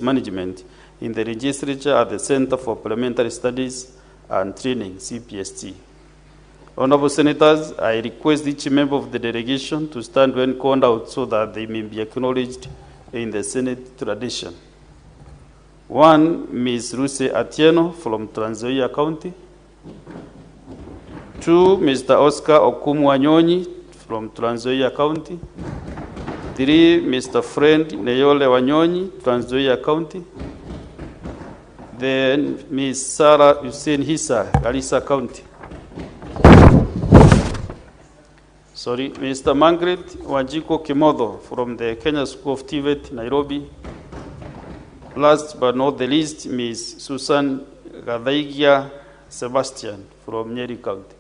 Management in the legislature at the Center for Parliamentary Studies and Training, CPST. Honorable Senators, I request each member of the delegation to stand when called out so that they may be acknowledged in the Senate tradition. 1, Ms. Ruse Atieno from Trans Nzoia County. 2, Mr. Oscar Okumwanyonyi from Trans Nzoia County. 3, Mr. Friend Neyole Wanyonyi, Trans Nzoia County. Then Ms. Sarah Hussein Hissa, Garissa County. Sorry, Mr. Margaret Wanjiko Kimodo from the Kenya School of TVET, Nairobi. Last but not the least, Ms. Susan Gadaigia Sebastian from Nyeri County.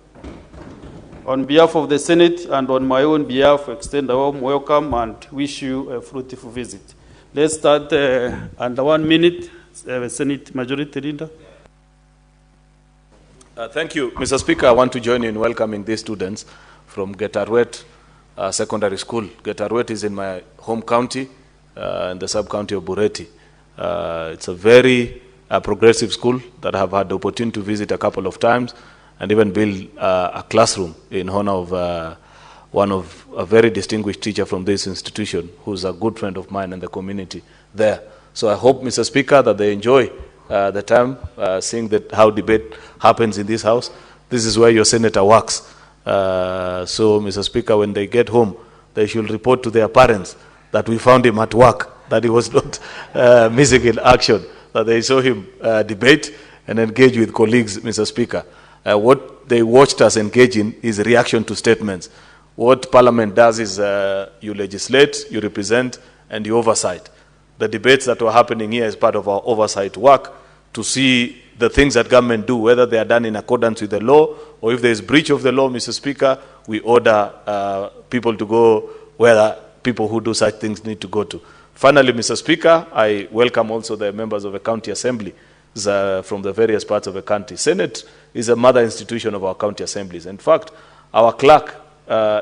On behalf of the Senate and on my own behalf, I extend a warm welcome and wish you a fruitful visit. Let's start under 1 minute. Senate Majority Leader. Thank you, Mr. Speaker. I want to join you in welcoming these students from Getarwet Secondary School. Getarwet is in my home county, in the sub-county of Bureti. It's a very progressive school that I have had the opportunity to visit a couple of times and even build a classroom in honor of one of a very distinguished teacher from this institution who's a good friend of mine and the community there. So I hope, Mr. Speaker, that they enjoy the time seeing that how debate happens in this house. This is where your senator works. So, Mr. Speaker, when they get home, they should report to their parents that we found him at work, that he was not missing in action, that they saw him debate and engage with colleagues, Mr. Speaker. What they watched us engage in is reaction to statements. What Parliament does is you legislate, you represent, and you oversight. The debates that were happening here is part of our oversight work to see the things that government do, whether they are done in accordance with the law, or if there is breach of the law, Mr. Speaker, we order people to go where the people who do such things need to go to. Finally, Mr. Speaker, I welcome also the members of the county assembly from the various parts of the country. Senate is a mother institution of our county assemblies. In fact, our clerk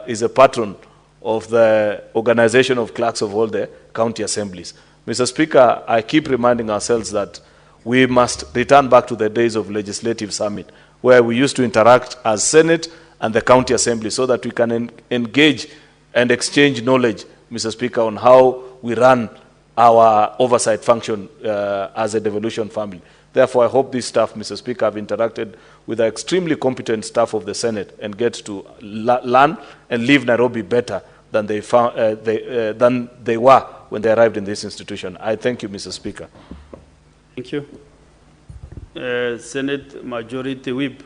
is a patron of the organization of clerks of all the county assemblies. Mr. Speaker, I keep reminding ourselves that we must return back to the days of legislative summit, where we used to interact as Senate and the county assembly so that we can engage and exchange knowledge, Mr. Speaker, on how we run our oversight function as a devolution family. Therefore, I hope this staff, Mr. Speaker, have interacted with the extremely competent staff of the Senate and get to learn and leave Nairobi better than they were when they arrived in this institution. I thank you, Mr. Speaker. Thank you. Senate Majority Whip,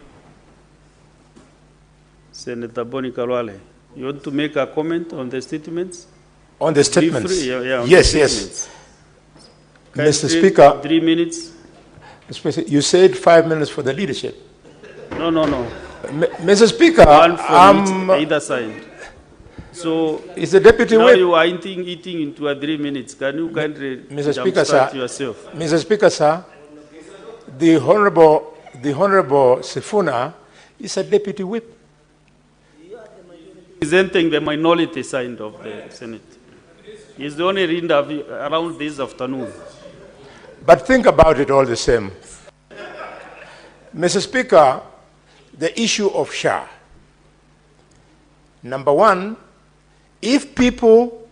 Senator Boni Khalwale. You want to make a comment on the statements? On the statements? Yeah, yes, yes. Mr. Speaker. 3 minutes. You said 5 minutes for the leadership. No. Mr. Speaker, one from either side. So is the deputy now whip? You are eating into a 3 minutes. Can you kindly Mr. Speaker, sir, yourself? Mr. Speaker, sir, the honorable Sifuna is a deputy whip. Presenting the minority side of the Senate. He's the only leader around this afternoon. But think about it all the same. Mr. Speaker, the issue of SHA. Number one, if people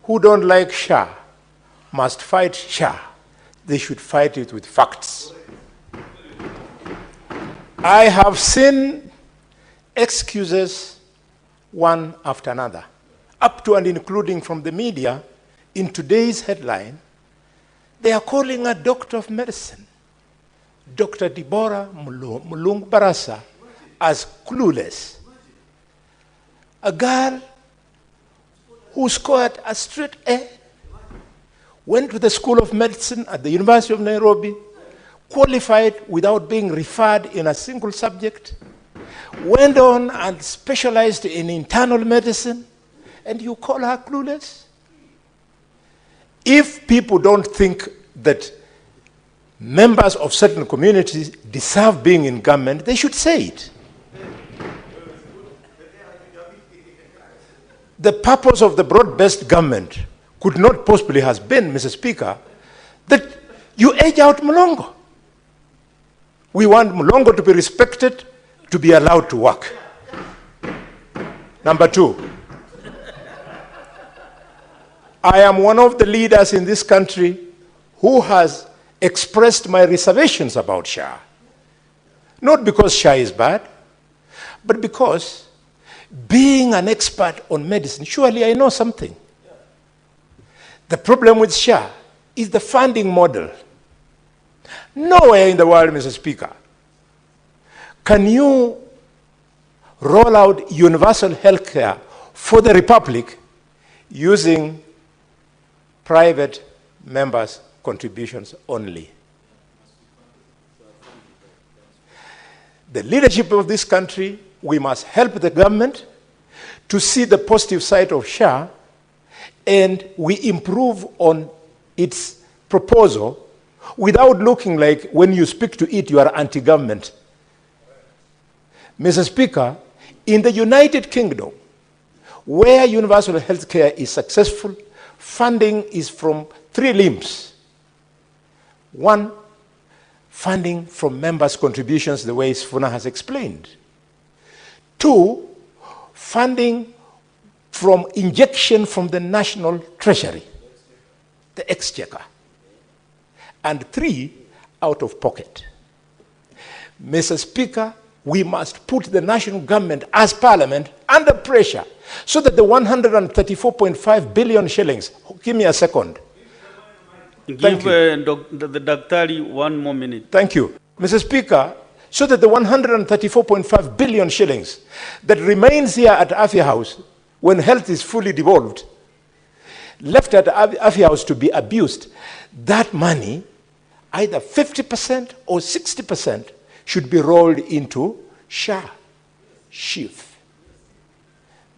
who don't like SHA must fight SHA, they should fight it with facts. I have seen excuses one after another, up to and including from the media. In today's headline, they are calling a doctor of medicine, Dr. Deborah Mulung Barasa, as clueless. A girl who scored a straight A, went to the School of Medicine at the University of Nairobi, qualified without being referred in a single subject, went on and specialized in internal medicine, and you call her clueless? If people don't think that members of certain communities deserve being in government, they should say it. The purpose of the broad-based government could not possibly have been, Mr. Speaker, that you age out Mlongo. We want Mlongo to be respected, to be allowed to work. Number two, I am one of the leaders in this country who has expressed my reservations about SHA. Not because SHA is bad, but because being an expert on medicine, surely I know something. The problem with SHA is the funding model. Nowhere in the world, Mr. Speaker, can you roll out universal health care for the Republic using private members' contributions only. The leadership of this country, we must help the government to see the positive side of SHA, and we improve on its proposal without looking like when you speak to it, you are anti-government. Mr. Speaker, in the United Kingdom, where universal health care is successful, funding is from three limbs. One, funding from members' contributions, the way Sifuna has explained. Two, funding from injection from the national treasury, the exchequer. And three, out of pocket. Mr. Speaker, we must put the national government as parliament under pressure so that the 134.5 billion shillings, give me a second. Give the Daktari 1 more minute. Thank you. Mr. Speaker, so that the 134.5 billion shillings that remains here at Afya House when health is fully devolved, left at Afya House to be abused, that money, either 50% or 60%, should be rolled into SHA, SHIF.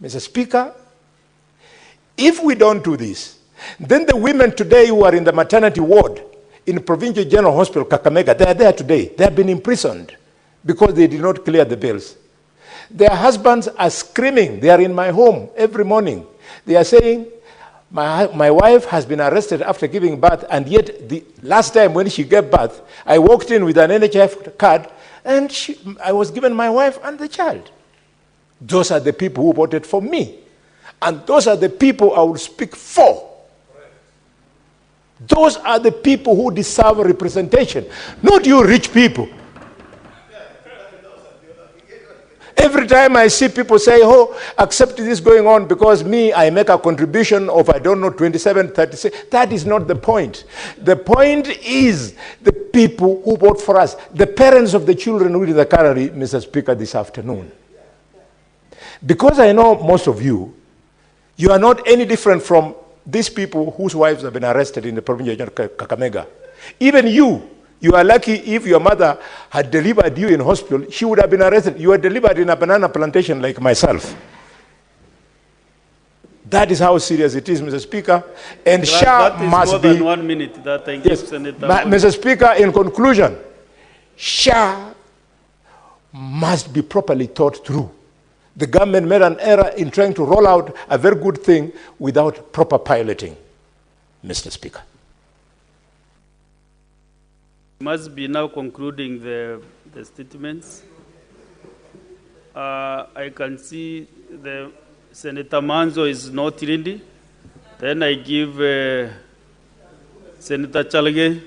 Mr. Speaker, if we don't do this, then the women today who are in the maternity ward in Provincial General Hospital, Kakamega, they are there today. They have been imprisoned because they did not clear the bills. Their husbands are screaming. They are in my home every morning. They are saying, my wife has been arrested after giving birth, and yet the last time when she gave birth, I walked in with an NHF card, and I was given my wife and the child. Those are the people who voted for me. And those are the people I will speak for. Those are the people who deserve representation, not you rich people. Every time I see people say, oh, accept this going on because me, I make a contribution of, I don't know, 27, 36. That is not the point. The point is the people who vote for us, the parents of the children who did the carry, Mr. Speaker, this afternoon. Because I know most of you, you are not any different from these people whose wives have been arrested in the province of Kakamega. Even you are lucky if your mother had delivered you in hospital, she would have been arrested. You were delivered in a banana plantation like myself. That is how serious it is, Mr. Speaker. And SHA must more be... than 1 minute that I give Yes, Senator. Mr. Speaker, in conclusion, SHA must be properly thought through. The government made an error in trying to roll out a very good thing without proper piloting, Mr. Speaker. Must be now concluding the statements. I can see the Senator Manzo is not ready. Then I give Senator Chalage.